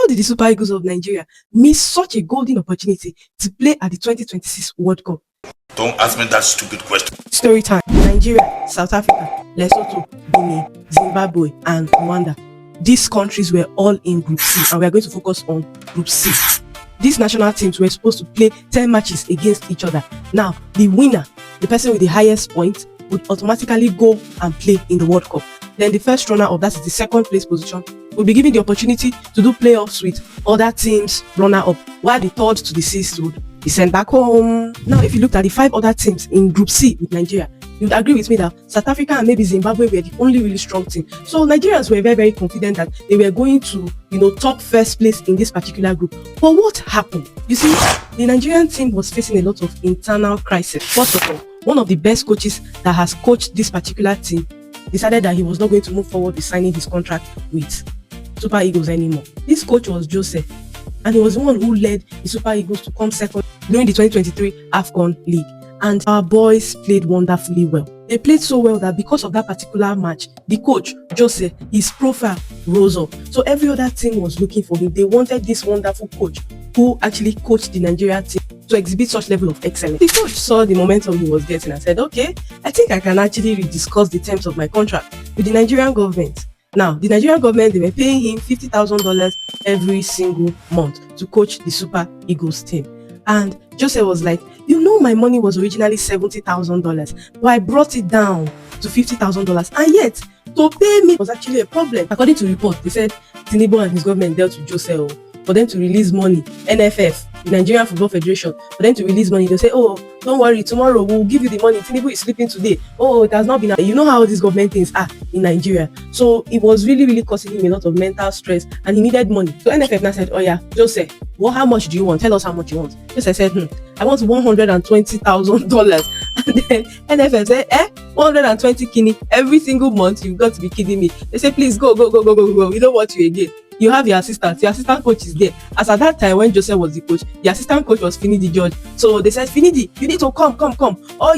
How did the Super Eagles of Nigeria miss such a golden opportunity to play at the 2026 World Cup? Don't ask me that stupid question. Story time. Nigeria, South Africa, Lesotho, Benin, Zimbabwe, and Rwanda. These countries were all in Group C, and we are going to focus on Group C. These national teams were supposed to play 10 matches against each other. Now, the winner, the person with the highest points, would automatically go and play in the World Cup. Then the first runner-up, that is the second place position, will be given the opportunity to do playoffs with other teams runner-up, while the third to the sixth would be sent back home. Now, if you looked at the 5 other teams in Group C with Nigeria, you'd agree with me that South Africa and maybe Zimbabwe were the only really strong team. So Nigerians were very, very confident that they were going to, top first place in this particular group. But what happened? You see, the Nigerian team was facing a lot of internal crisis. First of all, one of the best coaches that has coached this particular team decided that he was not going to move forward with signing his contract with Super Eagles anymore. This coach was Joseph, and he was the one who led the Super Eagles to come second during the 2023 AFCON League. And our boys played wonderfully well. They played so well that because of that particular match, the coach, Joseph, his profile rose up. So every other team was looking for him. They wanted this wonderful coach who actually coached the Nigerian team to exhibit such level of excellence. The coach saw the momentum he was getting and said, okay, I think I can actually rediscuss the terms of my contract with the Nigerian government. Now, the Nigerian government, they were paying him $50,000 every single month to coach the Super Eagles team. And Joseph was like, my money was originally $70,000, but I brought it down to $50,000. And yet, to pay me was actually a problem. According to reports, they said Tinubu and his government dealt with Joseph for them to release money. NFF, the Nigerian Football Federation, for them to release money. They'll say, oh, don't worry, tomorrow we'll give you the money. Tinubu is sleeping today. Oh, it has not been. You know how these government things are in Nigeria. So it was really, really causing him a lot of mental stress, and he needed money. So NFF now said, oh yeah, Joseph, how much do you want? Tell us how much you want. Joseph said, I want $120,000. And then NFF said, 120 kini every single month? You've got to be kidding me. They say, please go. We don't want you again. You have your assistant coach is there. As at that time when Joseph was the coach, the assistant coach was Finidi George. So they said, Finidi, you need to come. All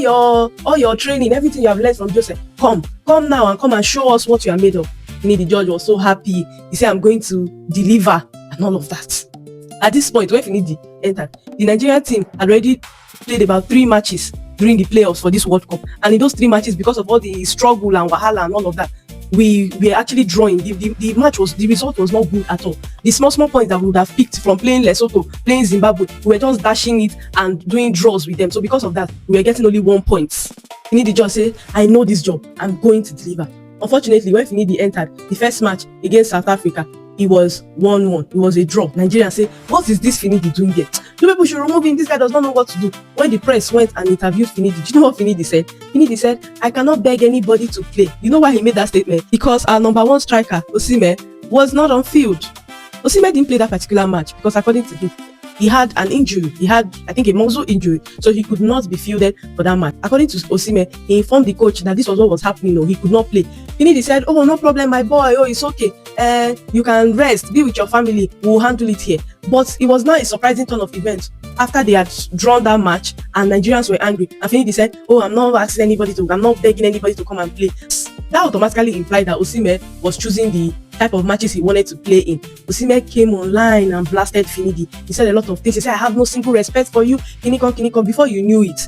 your training, everything you have learned from Joseph, come now and come and show us what you are made of. Finidi George was so happy. He said, I'm going to deliver and all of that. At this point, when Finidi entered, the Nigerian team had already played about 3 matches during the playoffs for this World Cup. And in those 3 matches, because of all the struggle and wahala and all of that, we were actually drawing. The result was not good at all. The small points that we would have picked from playing Lesotho, playing Zimbabwe, we were just dashing it and doing draws with them. So because of that, we were getting only 1 point. Finidi just said, I know this job, I'm going to deliver. Unfortunately, when Finidi entered the first match against South Africa, it was 1-1. It was a draw. Nigerians say, what is this Finidi doing here? You people should remove him. This guy does not know what to do. When the press went and interviewed Finidi, do you know what Finidi said? Finidi said, I cannot beg anybody to play. You know why he made that statement? Because our number 1 striker, Osimhen, was not on field. Osimhen didn't play that particular match because according to him, he had an injury. He had, I think, a muscle injury, so he could not be fielded for that match. According to Osimhen, he informed the coach that this was what was happening. He could not play. Finidi said, oh, no problem, my boy. Oh, it's okay. You can rest, be with your family. We'll handle it here. But it was not a surprising turn of events after they had drawn that match and Nigerians were angry. And Finidi said, oh, I'm not begging anybody to come and play. That automatically implied that Osimhen was choosing the type of matches he wanted to play in. Osimhen came online and blasted Finidi. He said a lot of things. He said, I have no single respect for you. Kinikon. Before you knew it,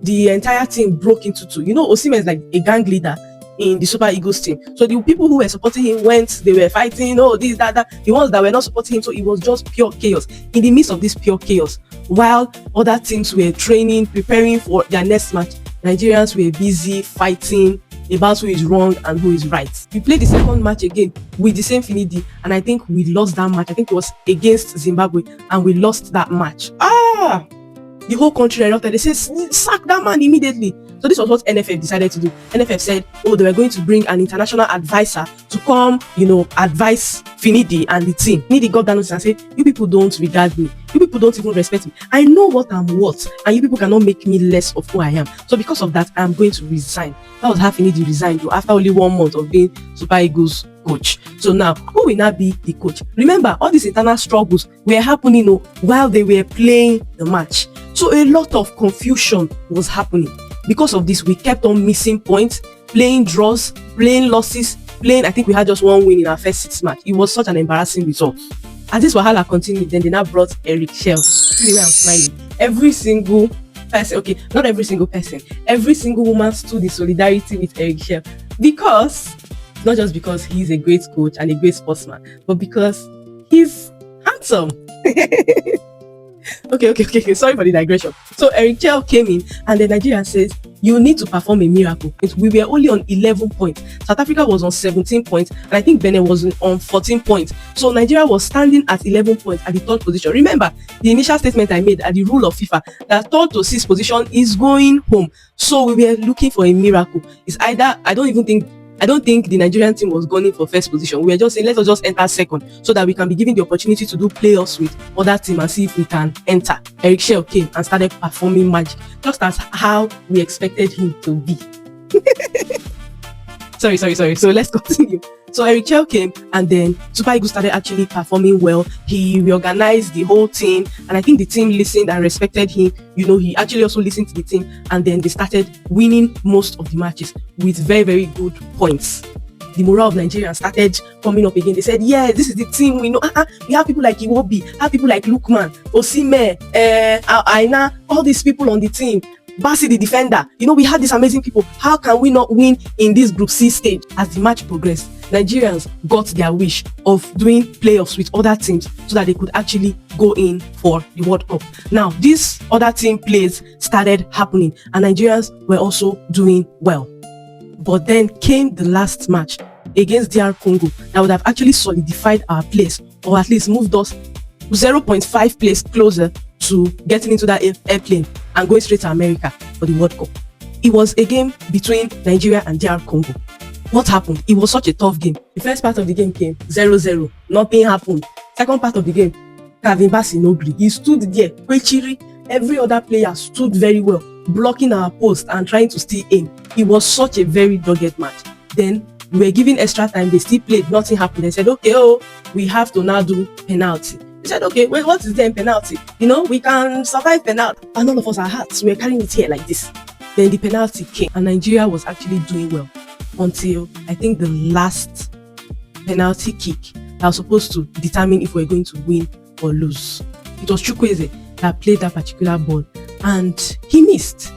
the entire team broke into 2. Osimhen is like a gang leader in the Super Eagles team. So the people who were supporting him they were fighting, this, that. The ones that were not supporting him, so it was just pure chaos. In the midst of this pure chaos, while other teams were training, preparing for their next match, Nigerians were busy fighting about who is wrong and who is right. We played the second match again with the same Finidi, and I think we lost that match. I think it was against Zimbabwe, and we lost that match. The whole country erupted. They said, sack that man immediately. So this was what NFF decided to do. NFF said, they were going to bring an international advisor to come, advise Finidi and the team. Finidi got down and said, you people don't regard me. You people don't even respect me. I know what I'm worth, and you people cannot make me less of who I am. So because of that, I'm going to resign. That was how Finidi resigned after only 1 month of being Super Eagles coach. So now, who will now be the coach? Remember, all these internal struggles were happening while they were playing the match. So a lot of confusion was happening. Because of this, we kept on missing points, playing draws, playing losses, I think we had just 1 win in our first 6 matches. It was such an embarrassing result. As this wahala continued, then they now brought Eric Shell. See the way I'm smiling. Every single person, okay, not every single person, every single woman stood in solidarity with Eric Shell, because not just because he's a great coach and a great sportsman, but because he's handsome. Okay. Sorry for the digression. So Eric Chell came in, and the Nigerian says, you need to perform a miracle. We were only on 11 points. South Africa was on 17 points, and I think Benin was on 14 points. So Nigeria was standing at 11 points at the third position. Remember the initial statement I made at the rule of FIFA that third to sixth position is going home. So we were looking for a miracle. It's either, I don't think the Nigerian team was gunning for first position. We were just saying, let us just enter second so that we can be given the opportunity to do playoffs with other team and see if we can enter. Eric Shell came and started performing magic, just as how we expected him to be. Sorry. So let's continue. So Eric Chell came, and then Super Eagles started actually performing well. He reorganized the whole team, and I think the team listened and respected him. He actually also listened to the team, and then they started winning most of the matches with very, very good points. The morale of Nigeria started coming up again. They said, yeah, this is the team we know. We have people like Iwobi, have people like Lukman, Osimhen, Aina, all these people on the team. Basi the defender, we had these amazing people. How can we not win in this Group C stage? As the match progressed, Nigerians got their wish of doing playoffs with other teams so that they could actually go in for the World Cup. Now, these other team plays started happening, and Nigerians were also doing well. But then came the last match against DR Congo that would have actually solidified our place, or at least moved us 0.5 place closer to getting into that airplane and going straight to America for the World Cup. It was a game between Nigeria and DR Congo. What happened? It was such a tough game. The first part of the game came 0-0. Nothing happened. Second part of the game, Kevin Bassey no gree. He stood there. Kwechiri, every other player stood very well, blocking our post and trying to steal aim. It was such a very dogged match. Then we were given extra time. They still played. Nothing happened. They said, okay, we have to now do penalty. They said, okay, wait, what is there in penalty? We can survive penalty. And all of us, our hearts, we were carrying it here like this. Then the penalty came, and Nigeria was actually doing well until I think the last penalty kick that was supposed to determine if we were going to win or lose. It was Chukwueze that played that particular ball, and he missed.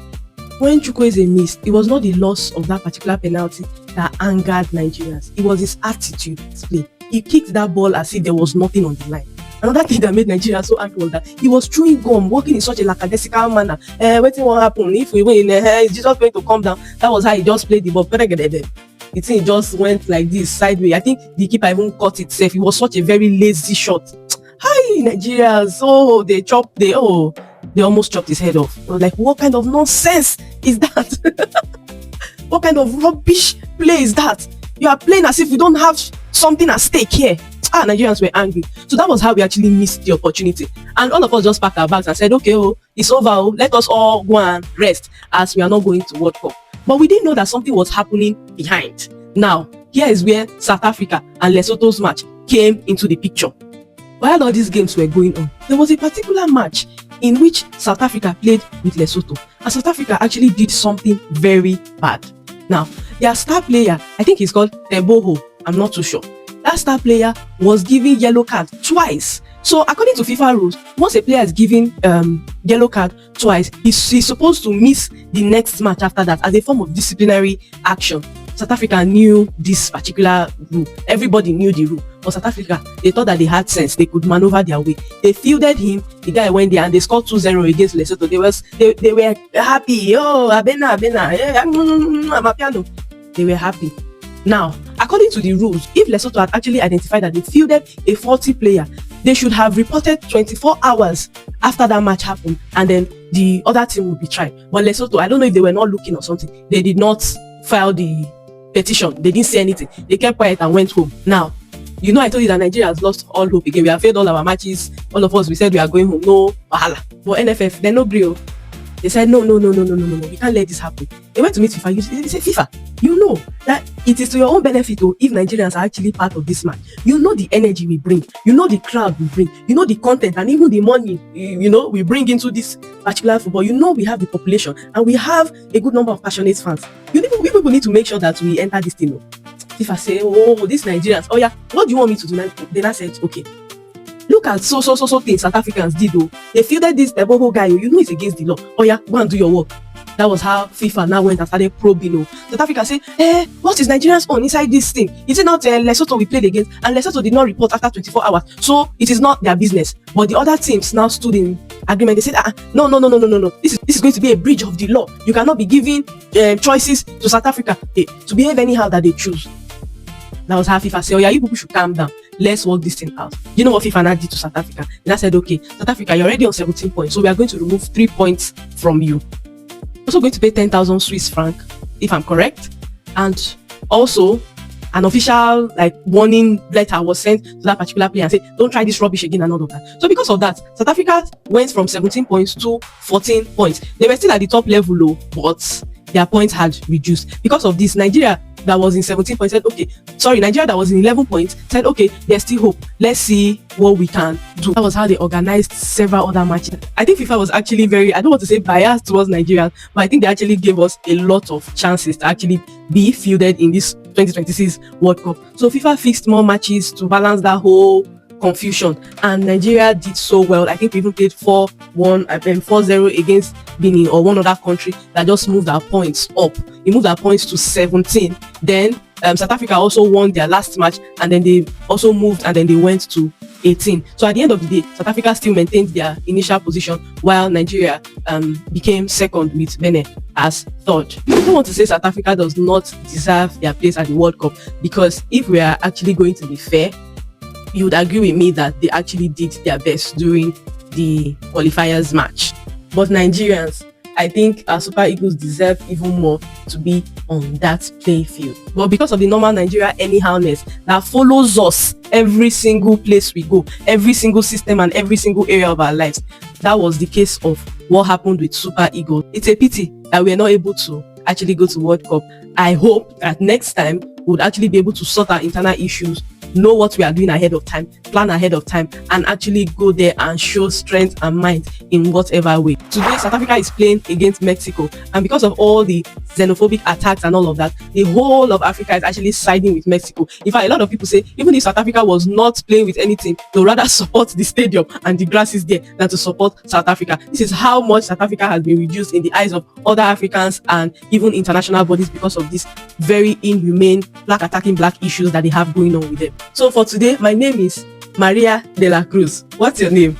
When Chukwueze missed, it was not the loss of that particular penalty that angered Nigerians. It was his attitude display. He kicked that ball as if there was nothing on the line. Another thing that made Nigeria so angry was that he was chewing gum, walking in such a lackadaisical manner. Waiting what happened? If we win, is Jesus going to come down? That was how he just played the ball. The thing just went like this, sideways. I think the keeper even caught itself. It was such a very lazy shot. Hi, Nigerians. They almost chopped his head off. I was like, what kind of nonsense is that? What kind of rubbish play is that? You are playing as if we don't have something at stake here. Nigerians were angry. So that was how we actually missed the opportunity. And all of us just packed our bags and said, okay, it's over. Let us all go and rest, as we are not going to World Cup. But we didn't know that something was happening behind. Now, here is where South Africa and Lesotho's match came into the picture. While all these games were going on, there was a particular match in which South Africa played with Lesotho. And South Africa actually did something very bad. Now, their star player, I think he's called Teboho, I'm not too sure. That star player was given yellow card twice. So according to FIFA rules, once a player is given yellow card twice, he's supposed to miss the next match after that as a form of disciplinary action. South Africa knew this particular rule. Everybody knew the rule. But South Africa, they thought that they had sense. They could maneuver their way. They fielded him. The guy went there and they scored 2-0 against Lesotho. They were happy. Abena. They were happy. Now, according to the rules, if Lesotho had actually identified that they fielded a faulty player, they should have reported 24 hours after that match happened, and then the other team would be tried. But Lesotho, I don't know if they were not looking or something, they did not file the petition. They didn't say anything. They kept quiet and went home. Now, I told you that Nigeria has lost all hope again. We have failed all our matches. All of us, we said we are going home. No, wahala. But NFF, they're no brio. They said, no, we can't let this happen. They went to meet FIFA. They said, FIFA, you know that it is to your own benefit if Nigerians are actually part of this match. You know the energy we bring. You know the crowd we bring. You know the content and even the money, we bring into this particular football. You know we have the population and we have a good number of passionate fans. We people need to make sure that we enter this thing. FIFA say, these Nigerians, what do you want me to do? Then I said, okay, look at so things South Africans did though. They fielded this Eboho guy, you know it's against the law. Oh yeah, go and do your work. That was how FIFA now went and started probing. South Africa say, what is Nigerians on inside this thing? Is it not Lesotho we played against? And Lesotho did not report after 24 hours. So it is not their business. But the other teams now stood in agreement. They said, no. This is going to be a breach of the law. You cannot be giving choices to South Africa to behave anyhow that they choose. That was how FIFA said, oh yeah, you people should calm down. Let's work this thing out. You know what FIFA now did to South Africa? And I said, okay, South Africa, you're already on 17 points. So we are going to remove 3 points from you. Also going to pay 10,000 Swiss franc, if I'm correct. And also, an official warning letter was sent to that particular player and said, don't try this rubbish again and all of that. So because of that, South Africa went from 17 points to 14 points. They were still at the top level low, but their points had reduced. Because of this, Nigeria that was in 17 points said, Nigeria that was in 11 points said, okay, there's still hope. Let's see what we can do. That was how they organized several other matches. I think FIFA was actually very, I don't want to say biased towards Nigeria, but I think they actually gave us a lot of chances to actually be fielded in this 2026 World Cup. So FIFA fixed more matches to balance that whole confusion, and Nigeria did so well. I think we even played 4-0 against Benin or one other country that just moved our points up. It moved our points to 17. Then South Africa also won their last match, and then they also moved and then they went to 18. So at the end of the day, South Africa still maintained their initial position while Nigeria became second with Benin as third. I don't want to say South Africa does not deserve their place at the World Cup, because if we are actually going to be fair, you would agree with me that they actually did their best during the qualifiers match. But Nigerians, I think our Super Eagles deserve even more to be on that playing field. But because of the normal Nigeria anyhowness that follows us every single place we go, every single system and every single area of our lives, that was the case of what happened with Super Eagles. It's a pity that we are not able to actually go to World Cup. I hope that next time we would actually be able to sort our internal issues, know what we are doing ahead of time, plan ahead of time, and actually go there and show strength and might in whatever way. Today, South Africa is playing against Mexico, and because of all the xenophobic attacks and all of that, the whole of Africa is actually siding with Mexico. In fact, a lot of people say even if South Africa was not playing with anything, they'll rather support the stadium and the grass is there than to support South Africa. This is how much South Africa has been reduced in the eyes of other Africans and even international bodies because of this very inhumane black attacking black issues that they have going on with them. So for today, my name is Maria de la Cruz. What's your name?